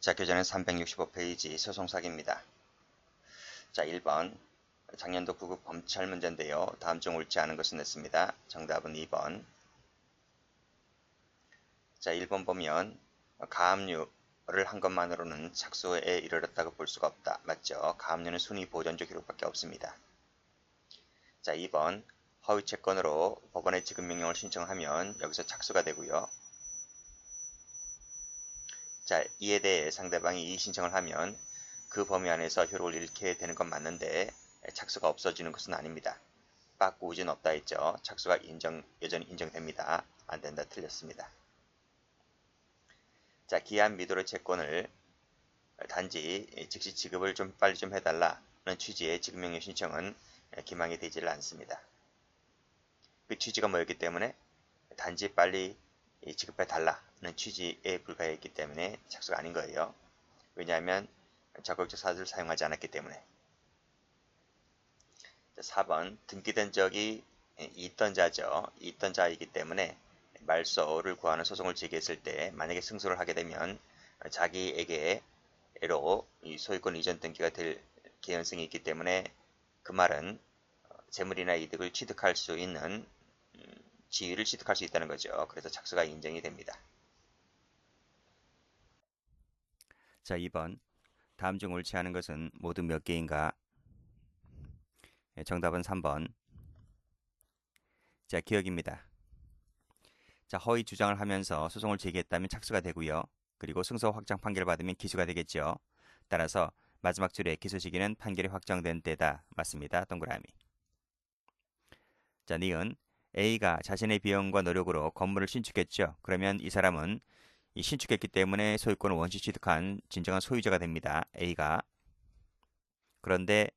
자, 교재는 365페이지 소송사기입니다. 자, 1번 작년도 9급 검찰 문제인데요. 다음 중 옳지 않은 것은 냈습니다. 정답은 2번. 자, 1번 보면 가압류를 한 것만으로는 착수에 이르렀다고 볼 수가 없다. 맞죠? 가압류는 순위 보존적 기록밖에 없습니다. 자, 2번 허위 채권으로 법원에 지급명령을 신청하면 여기서 착수가 되고요. 자, 이에 대해 상대방이 이의 신청을 하면 그 범위 안에서 효력을 잃게 되는 건 맞는데 착수가 없어지는 것은 아닙니다. 빠꾸 우진 없다 했죠. 착수가 여전히 인정됩니다. 안된다 틀렸습니다. 자, 기한 미도의 채권을 단지 즉시 지급을 좀 빨리 좀 해달라는 취지의 지급명령 신청은 기망이 되지를 않습니다. 그 취지가 뭐였기 때문에 단지 빨리 지급해달라는 취지에 불과했기 때문에 착수가 아닌 거예요. 왜냐하면 적극적 사주를 사용하지 않았기 때문에. 4번 등기된 적이 있던 자죠. 있던 자이기 때문에 말소를 구하는 소송을 제기했을 때 만약에 승소를 하게 되면 자기에게로 이 소유권 이전 등기가 될 개연성이 있기 때문에 그 말은 재물이나 이득을 취득할 수 있는 지위를 취득할 수 있다는 거죠. 그래서 착수가 인정이 됩니다. 자, 2번 다음 중 옳지 않은 것은 모두 몇 개인가? 정답은 3번. 자, 기억입니다. 자, 허위 주장을 하면서 소송을 제기했다면 착수가 되고요. 그리고 승소 확정 판결을 받으면 기수가 되겠죠. 따라서 마지막 줄에 기소 시기는 판결이 확정된 때다. 맞습니다. 동그라미. 자, 니은 A가 자신의 비용과 노력으로 건물을 신축했죠. 그러면 이 사람은 이 신축했기 때문에 소유권을 원시 취득한 진정한 소유자가 됩니다. A가. 그런데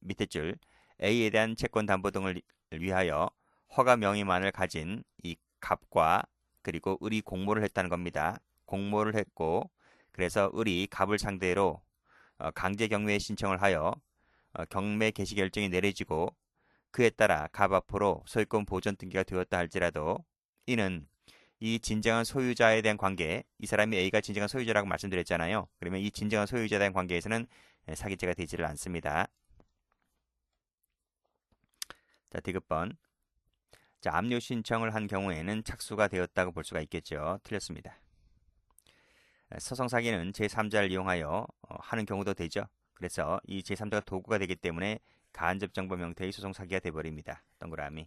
밑에 줄 A에 대한 채권 담보 등을 위하여 허가 명의만을 가진 이 갑과 그리고 을이 공모를 했다는 겁니다. 공모를 했고 그래서 을이 갑을 상대로 강제 경매 신청을 하여 경매 개시 결정이 내려지고 그에 따라 갑 앞으로 소유권 보존 등기가 되었다 할지라도 이는 이 진정한 소유자에 대한 관계, 이 사람이 A가 진정한 소유자라고 말씀드렸잖아요. 그러면 이 진정한 소유자에 대한 관계에서는 사기죄가 되지를 않습니다. 자, 디귿번. 자, 압류 신청을 한 경우에는 착수가 되었다고 볼 수가 있겠죠. 틀렸습니다. 소송 사기는 제3자를 이용하여 하는 경우도 되죠. 그래서 이 제3자가 도구가 되기 때문에 간접 정보 형태의 소송 사기가 되어버립니다. 동그라미.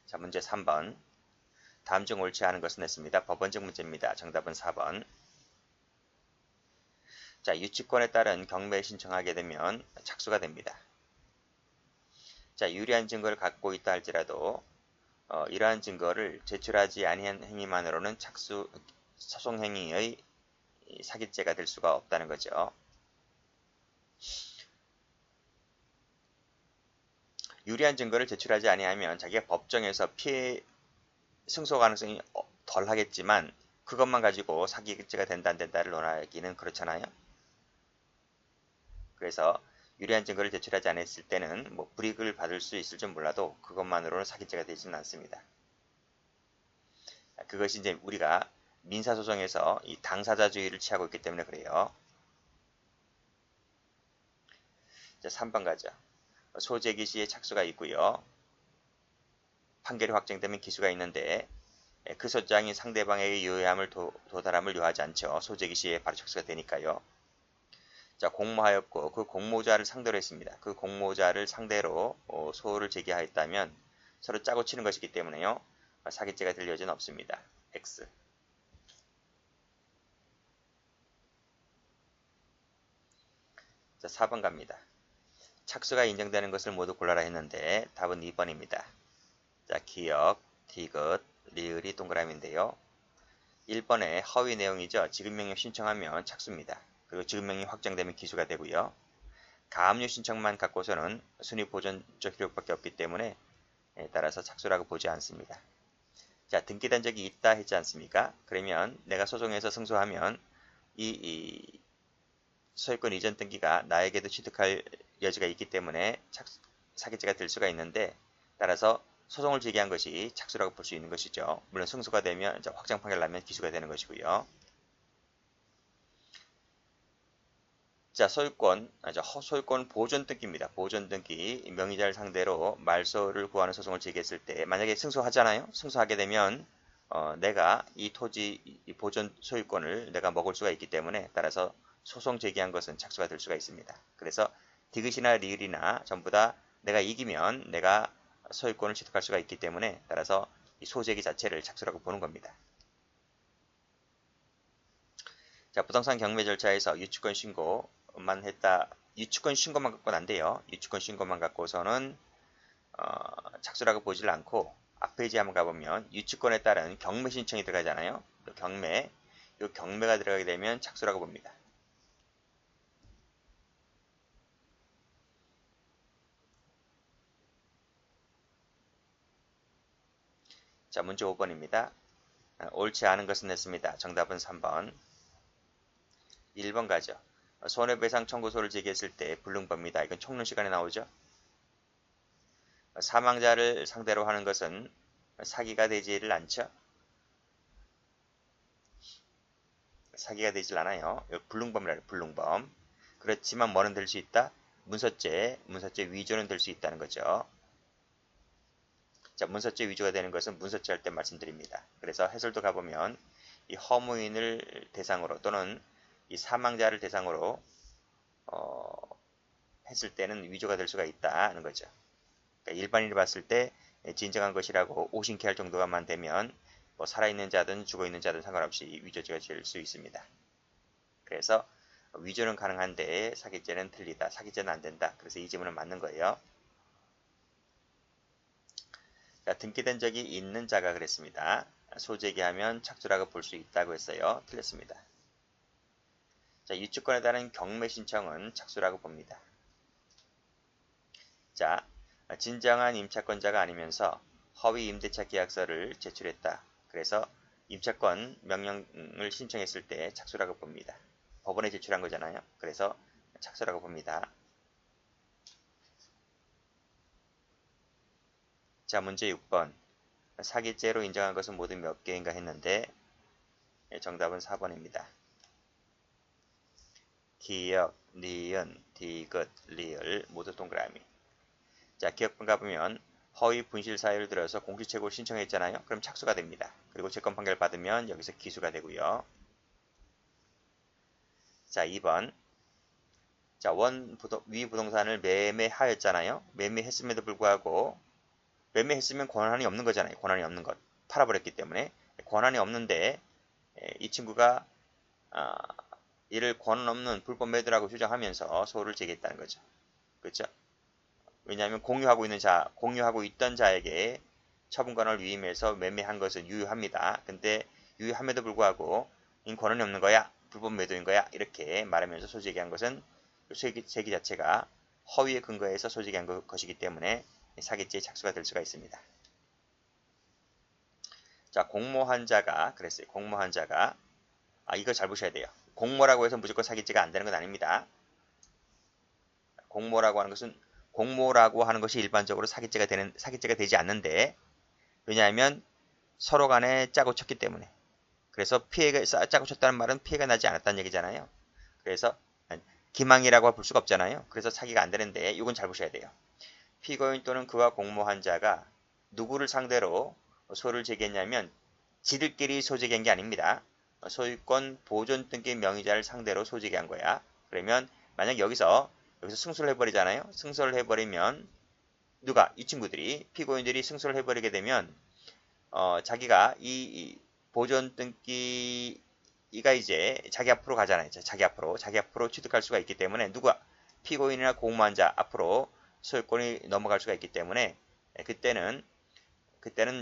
자, 문제 3번. 다음 중 옳지 않은 것은 냈습니다. 법원적 문제입니다. 정답은 4번. 자, 유치권에 따른 경매에 신청하게 되면 착수가 됩니다. 자, 유리한 증거를 갖고 있다 할지라도 이러한 증거를 제출하지 아니한 행위만으로는 소송 행위의 사기죄가 될 수가 없다는 거죠. 유리한 증거를 제출하지 아니하면 자기가 법정에서 승소 가능성이 덜 하겠지만 그것만 가지고 사기죄가 된다 안 된다를 논하기는 그렇잖아요. 그래서 유리한 증거를 제출하지 않았을 때는 뭐 불이익을 받을 수 있을 줄 몰라도 그것만으로는 사기죄가 되지는 않습니다. 그것이 이제 우리가 민사소송에서 이 당사자주의를 취하고 있기 때문에 그래요. 자, 3번 가죠. 소재기 시에 착수가 있고요. 판결이 확정되면 기수가 있는데 그 소장이 상대방에게 유효함을 도달함을 요하지 않죠. 소재기 시에 바로 착수가 되니까요. 자, 공모하였고 그 공모자를 상대로 했습니다. 그 공모자를 상대로 소를 제기하였다면 서로 짜고 치는 것이기 때문에요. 사기죄가 될 여지는 없습니다. X. 자, 4번 갑니다. 착수가 인정되는 것을 모두 골라라 했는데 답은 2번입니다. 자, 기억, 디귿, 리을이 동그라미인데요. 1번의 허위 내용이죠. 지급명령 신청하면 착수입니다. 그리고 지급명령이 확정되면 기수가 되고요. 가압류 신청만 갖고서는 순위 보존적 효력밖에 없기 때문에 따라서 착수라고 보지 않습니다. 자, 등기된 적이 있다 했지 않습니까? 그러면 내가 소송에서 승소하면 이 소유권 이전 등기가 나에게도 취득할 여지가 있기 때문에 사기죄가 될 수가 있는데 따라서 소송을 제기한 것이 착수라고 볼 수 있는 것이죠. 물론 승소가 되면 확정 판결 나면 기수가 되는 것이고요. 자, 소유권 보존 등기입니다. 보존 등기, 명의자를 상대로 말소를 구하는 소송을 제기했을 때 만약에 승소하잖아요. 승소하게 되면 내가 이 토지 이 보존 소유권을 내가 먹을 수가 있기 때문에 따라서 소송 제기한 것은 착수가 될 수가 있습니다. 그래서 디귿이나 리을이나 전부 다 내가 이기면 내가 소유권을 취득할 수가 있기 때문에 따라서 이 소제기 자체를 착수라고 보는 겁니다. 자, 부동산 경매 절차에서 유치권 신고만 했다. 유치권 신고만 갖고는 안 돼요. 유치권 신고만 갖고서는 착수라고 보질 않고 앞페이지 한번 가보면 유치권에 따른 경매 신청이 들어가잖아요. 이 경매가 들어가게 되면 착수라고 봅니다. 자, 문제 5번입니다. 옳지 않은 것은 냈습니다. 정답은 3번. 1번 가죠. 손해배상 청구서를 제기했을 때 불능법입니다. 이건 총론 시간에 나오죠. 사망자를 상대로 하는 것은 사기가 되지를 않죠. 사기가 되질 않아요. 불능범이라요. 불능범. 그렇지만 뭐는 될 수 있다? 문서죄 위조는 될 수 있다는 거죠. 자, 문서죄 위조가 되는 것은 문서죄 할 때 말씀드립니다. 그래서 해설도 가보면 이 허무인을 대상으로 또는 이 사망자를 대상으로 했을 때는 위조가 될 수가 있다는 거죠. 그러니까 일반인이 봤을 때 진정한 것이라고 오신케 할 정도가만 되면 뭐 살아있는 자든 죽어있는 자든 상관없이 위조죄가 될 수 있습니다. 그래서 위조는 가능한데 사기죄는 틀리다. 사기죄는 안 된다. 그래서 이 지문은 맞는 거예요. 자, 등기된 적이 있는 자가 그랬습니다. 소제기하면 착수라고 볼 수 있다고 했어요. 틀렸습니다. 자, 유치권에 따른 경매 신청은 착수라고 봅니다. 자, 진정한 임차권자가 아니면서 허위 임대차 계약서를 제출했다. 그래서 임차권 명령을 신청했을 때 착수라고 봅니다. 법원에 제출한 거잖아요. 그래서 착수라고 봅니다. 자, 문제 6번. 사기죄로 인정한 것은 모두 몇 개인가 했는데 정답은 4번입니다. 기역, 니은, 디귿, 리을 모두 동그라미. 자, 기억번 가보면 허위 분실 사유를 들어서 공시채고를 신청했잖아요. 그럼 착수가 됩니다. 그리고 채권 판결 받으면 여기서 기수가 되고요. 자, 2번. 자, 위 부동산을 매매하였잖아요. 매매했음에도 불구하고 매매했으면 권한이 없는 거잖아요. 권한이 없는 것. 팔아버렸기 때문에 권한이 없는데 이 친구가 이를 권한 없는 불법 매도라고 주장하면서 소를 제기했다는 거죠. 그렇죠? 왜냐하면 공유하고 있던 자에게 처분 권한을 위임해서 매매한 것은 유효합니다. 근데 유효함에도 불구하고 이 권한이 없는 거야, 불법 매도인 거야 이렇게 말하면서 소제기한 것은 제기 자체가 허위에 근거해서 소제기한 것이기 때문에 사기죄에 착수가 될 수가 있습니다. 자, 공모한 자가 그랬어요. 공모한 자가 이거 잘 보셔야 돼요. 공모라고 해서 무조건 사기죄가 안 되는 건 아닙니다. 공모라고 하는 것이 일반적으로 사기죄가 되지 않는데 왜냐하면 서로 간에 짜고 쳤기 때문에. 그래서 짜고 쳤다는 말은 피해가 나지 않았다는 얘기잖아요. 그래서 기망이라고 볼 수가 없잖아요. 그래서 사기가 안 되는데 이건 잘 보셔야 돼요. 피고인 또는 그와 공모한 자가 누구를 상대로 소를 제기했냐면 지들끼리 소제기한 게 아닙니다. 소유권 보존 등기 명의자를 상대로 소제기한 거야. 그러면 만약 여기서 승소를 해버리잖아요. 승소를 해버리면 이 친구들이 피고인들이 승소를 해버리게 되면 자기가 이 보존 등기가 이제 자기 앞으로 가잖아요. 자기 앞으로 취득할 수가 있기 때문에 피고인이나 공모한 자 앞으로 소유권이 넘어갈 수가 있기 때문에 그때는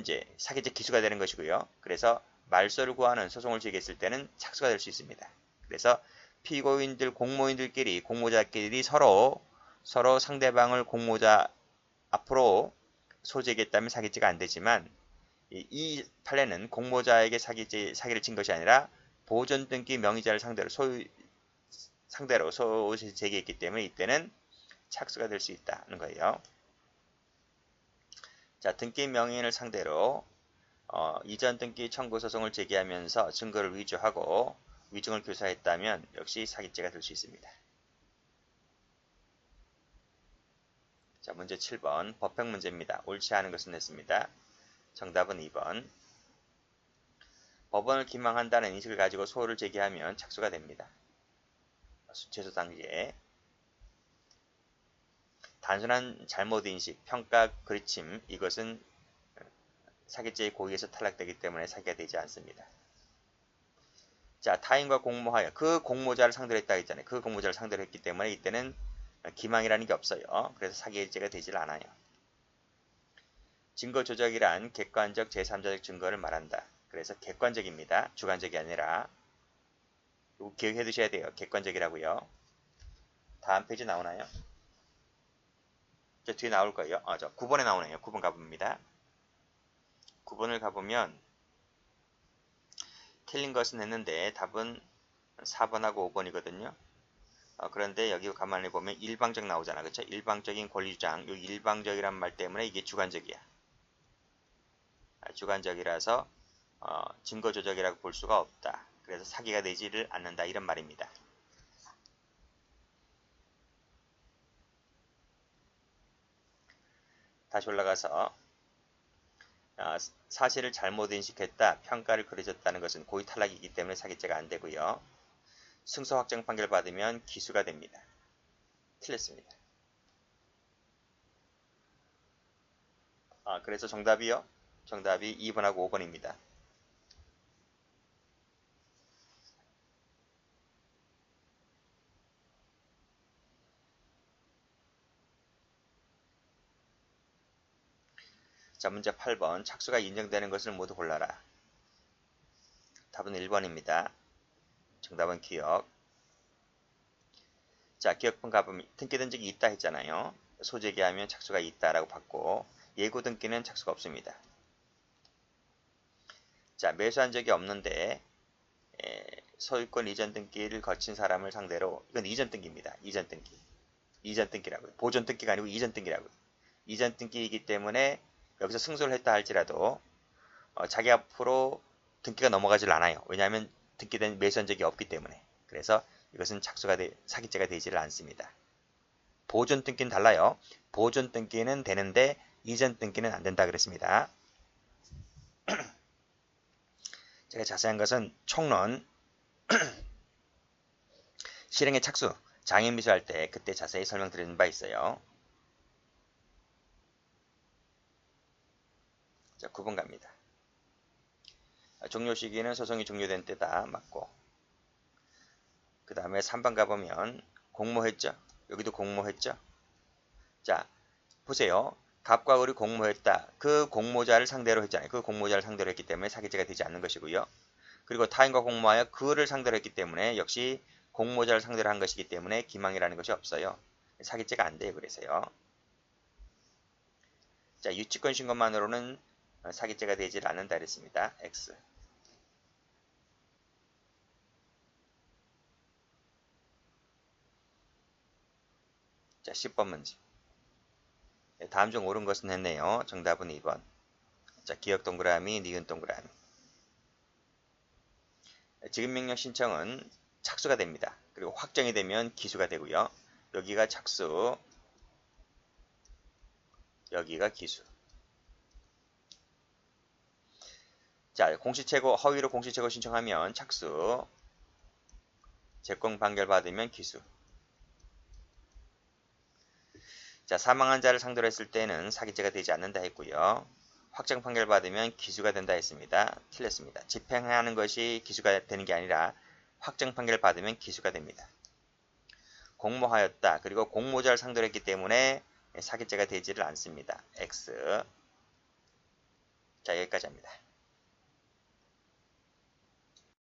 이제 사기죄 기수가 되는 것이고요. 그래서 말소를 구하는 소송을 제기했을 때는 착수가 될 수 있습니다. 그래서 피고인들, 공모자끼리 서로 상대방을 공모자 앞으로 소제기했다면 사기죄가 안 되지만 이 판례는 공모자에게 사기를 친 것이 아니라 보존 등기 명의자를 상대로 소제기했기 때문에 이때는 착수가 될 수 있다는 거예요. 자, 등기 명의인을 상대로 이전 등기 청구 소송을 제기하면서 증거를 위조하고 위증을 교사했다면 역시 사기죄가 될 수 있습니다. 자, 문제 7번 법행 문제입니다. 옳지 않은 것은 냈습니다. 정답은 2번. 법원을 기망한다는 인식을 가지고 소를 제기하면 착수가 됩니다. 최소 단계에 단순한 잘못인식, 평가, 그르침 이것은 사기죄의 고의에서 탈락되기 때문에 사기가 되지 않습니다. 자, 타인과 공모하여 그 공모자를 상대로 했다 했잖아요. 그 공모자를 상대로 했기 때문에 이때는 기망이라는 게 없어요. 그래서 사기죄가 되질 않아요. 증거 조작이란 객관적 제3자적 증거를 말한다. 그래서 객관적입니다. 주관적이 아니라. 이거 기억해 두셔야 돼요. 객관적이라고요. 다음 페이지 나오나요? 저 뒤에 나올 거예요. 저 9번에 나오네요. 9번 가봅니다. 9번을 가보면 틀린 것은 했는데 답은 4번하고 5번이거든요. 그런데 여기 가만히 보면 일방적 나오잖아. 그렇죠? 일방적인 권리주장. 이 일방적이란 말 때문에 이게 주관적이야. 주관적이라서 증거 조작이라고 볼 수가 없다. 그래서 사기가 되지를 않는다. 이런 말입니다. 다시 올라가서 사실을 잘못 인식했다. 평가를 그려졌다는 것은 고의 탈락이기 때문에 사기죄가 안 되고요. 승소 확정 판결 받으면 기수가 됩니다. 틀렸습니다. 그래서 정답이요? 정답이 2번하고 5번입니다. 자, 문제 8번. 착수가 인정되는 것을 모두 골라라. 답은 1번입니다. 정답은 기억. 자, 기억분 가보면 등기 된 적이 있다 했잖아요. 소재기하면 착수가 있다라고 봤고 예고 등기는 착수가 없습니다. 자, 매수한 적이 없는데 소유권 이전 등기를 거친 사람을 상대로 이건 이전 등기입니다. 이전 등기. 이전 등기라고요. 보존 등기가 아니고 이전 등기라고요. 이전 등기이기 때문에 여기서 승소를 했다 할지라도 자기 앞으로 등기가 넘어가질 않아요. 왜냐하면 등기된 매수한 적이 없기 때문에. 그래서 이것은 사기죄가 되지를 않습니다. 보존 등기는 달라요. 보존 등기는 되는데 이전 등기는 안 된다 그랬습니다. 제가 자세한 것은 총론 실행의 착수 장애인 미수할 때 그때 자세히 설명드리는 바 있어요. 자, 9번 갑니다. 종료 시기는 소송이 종료된 때다 맞고 그 다음에 3번 가보면 공모했죠. 여기도 공모했죠. 자, 보세요. 갑과 을이 공모했다. 그 공모자를 상대로 했잖아요. 그 공모자를 상대로 했기 때문에 사기죄가 되지 않는 것이고요. 그리고 타인과 공모하여 그를 상대로 했기 때문에 역시 공모자를 상대로 한 것이기 때문에 기망이라는 것이 없어요. 사기죄가 안 돼요. 그래서요. 자, 유치권 신고만으로는 사기죄가 되지 않는다 그랬습니다. X. 자, 10번 문제. 다음 중 옳은 것은 했네요. 정답은 2번. 자, 기억 동그라미, 니은 동그라미. 지급명령 신청은 착수가 됩니다. 그리고 확정이 되면 기수가 되고요. 여기가 착수, 여기가 기수. 자, 공시채고, 허위로 공시채고 신청하면 착수, 재권 판결 받으면 기수. 자, 사망한 자를 상대로 했을 때는 사기죄가 되지 않는다 했고요. 확정 판결 받으면 기수가 된다 했습니다. 틀렸습니다. 집행하는 것이 기수가 되는 게 아니라 확정 판결 받으면 기수가 됩니다. 공모하였다. 그리고 공모자를 상대로 했기 때문에 사기죄가 되지를 않습니다. X. 자, 여기까지 합니다.